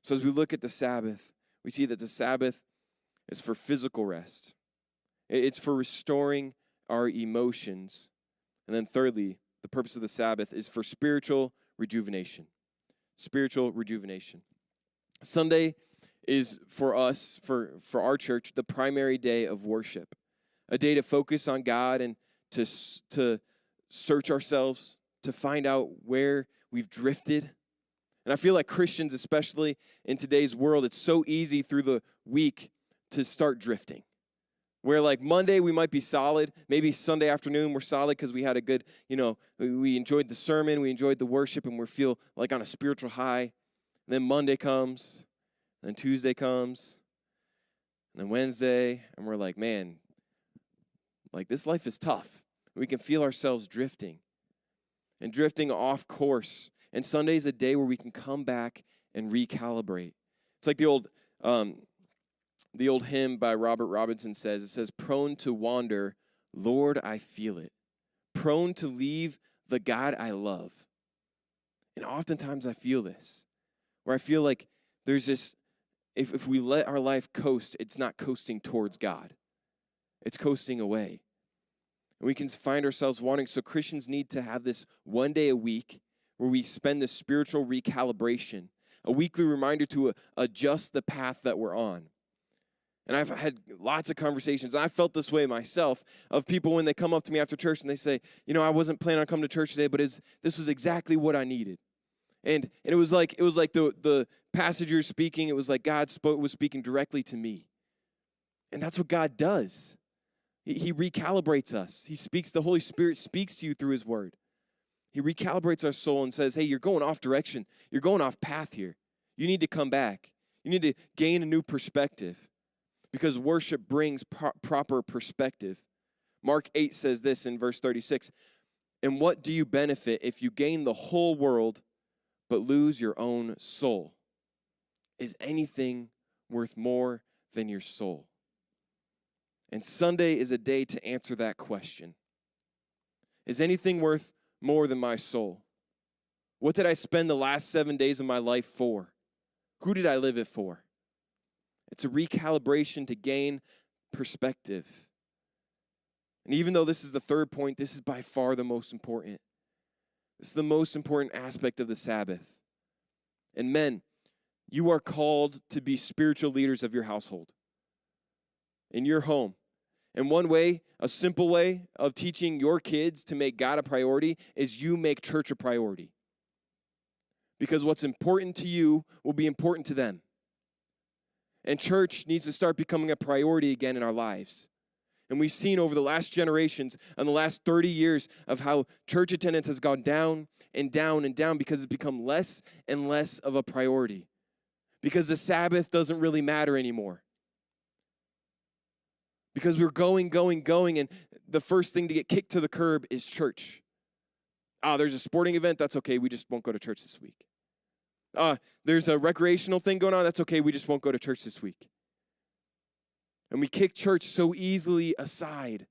So as we look at the Sabbath, we see that the Sabbath is for physical rest. It's for restoring our emotions. And then thirdly, the purpose of the Sabbath is for spiritual rejuvenation. Spiritual rejuvenation. Sunday is for us, for our church, the primary day of worship. A day to focus on God and to search ourselves, to find out where we've drifted. And I feel like Christians, especially in today's world, it's so easy through the week to start drifting. Where like Monday we might be solid, maybe Sunday afternoon we're solid because we had a good, we enjoyed the sermon, we enjoyed the worship, and we feel like on a spiritual high. And then Monday comes, and then Tuesday comes, and then Wednesday, and we're like, man, like this life is tough. We can feel ourselves drifting and drifting off course. And Sunday is a day where we can come back and recalibrate. It's like the old hymn by Robert Robinson says, it says, prone to wander, Lord, I feel it. Prone to leave the God I love. And oftentimes I feel this, where I feel like there's this, if we let our life coast, it's not coasting towards God. It's coasting away. And we can find ourselves wandering. So Christians need to have this one day a week where we spend this spiritual recalibration, a weekly reminder to adjust the path that we're on. And I've had lots of conversations, and I felt this way myself, of people when they come up to me after church and they say, I wasn't planning on coming to church today, but this was exactly what I needed. And it was like the passage you're speaking, it was like God was speaking directly to me. And that's what God does. He recalibrates us. The Holy Spirit speaks to you through his word. He recalibrates our soul and says, hey, you're going off direction. You're going off path here. You need to come back. You need to gain a new perspective because worship brings proper perspective. Mark 8 says this in verse 36, and what do you benefit if you gain the whole world but lose your own soul? Is anything worth more than your soul? And Sunday is a day to answer that question. Is anything worth more than my soul? What did I spend the last 7 days of my life for? Who did I live it for? It's a recalibration to gain perspective. And even though this is the third point, this is by far the most important. This is the most important aspect of the Sabbath. And men, you are called to be spiritual leaders of your household, in your home. And one way, a simple way of teaching your kids to make God a priority is you make church a priority. Because what's important to you will be important to them. And church needs to start becoming a priority again in our lives. And we've seen over the last generations and the last 30 years of how church attendance has gone down and down and down because it's become less and less of a priority. Because the Sabbath doesn't really matter anymore. Because we're going, and the first thing to get kicked to the curb is church. There's a sporting event, that's okay, we just won't go to church this week. There's a recreational thing going on, that's okay, we just won't go to church this week. And we kick church so easily aside.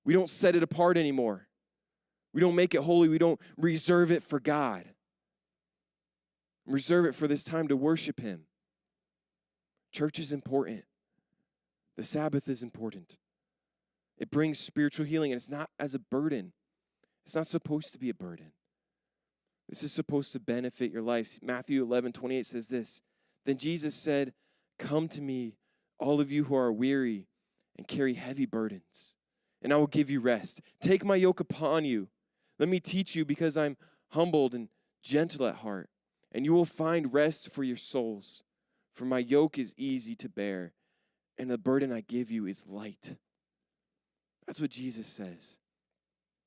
We don't set it apart anymore. We don't make it holy, we don't reserve it for God. Reserve it for this time to worship him. Church is important. The Sabbath is important. It brings spiritual healing, and it's not as a burden. It's not supposed to be a burden. This is supposed to benefit your life. Matthew 11:28 says this, then Jesus said, come to me, all of you who are weary and carry heavy burdens, and I will give you rest. Take my yoke upon you. Let me teach you because I'm humbled and gentle at heart, and you will find rest for your souls. For my yoke is easy to bear, and the burden I give you is light. That's what Jesus says.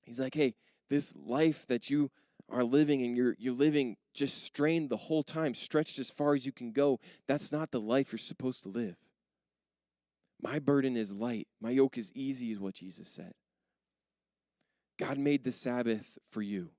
He's like, hey, this life that you are living and you're living just strained the whole time, stretched as far as you can go, that's not the life you're supposed to live. My burden is light. My yoke is easy is what Jesus said. God made the Sabbath for you.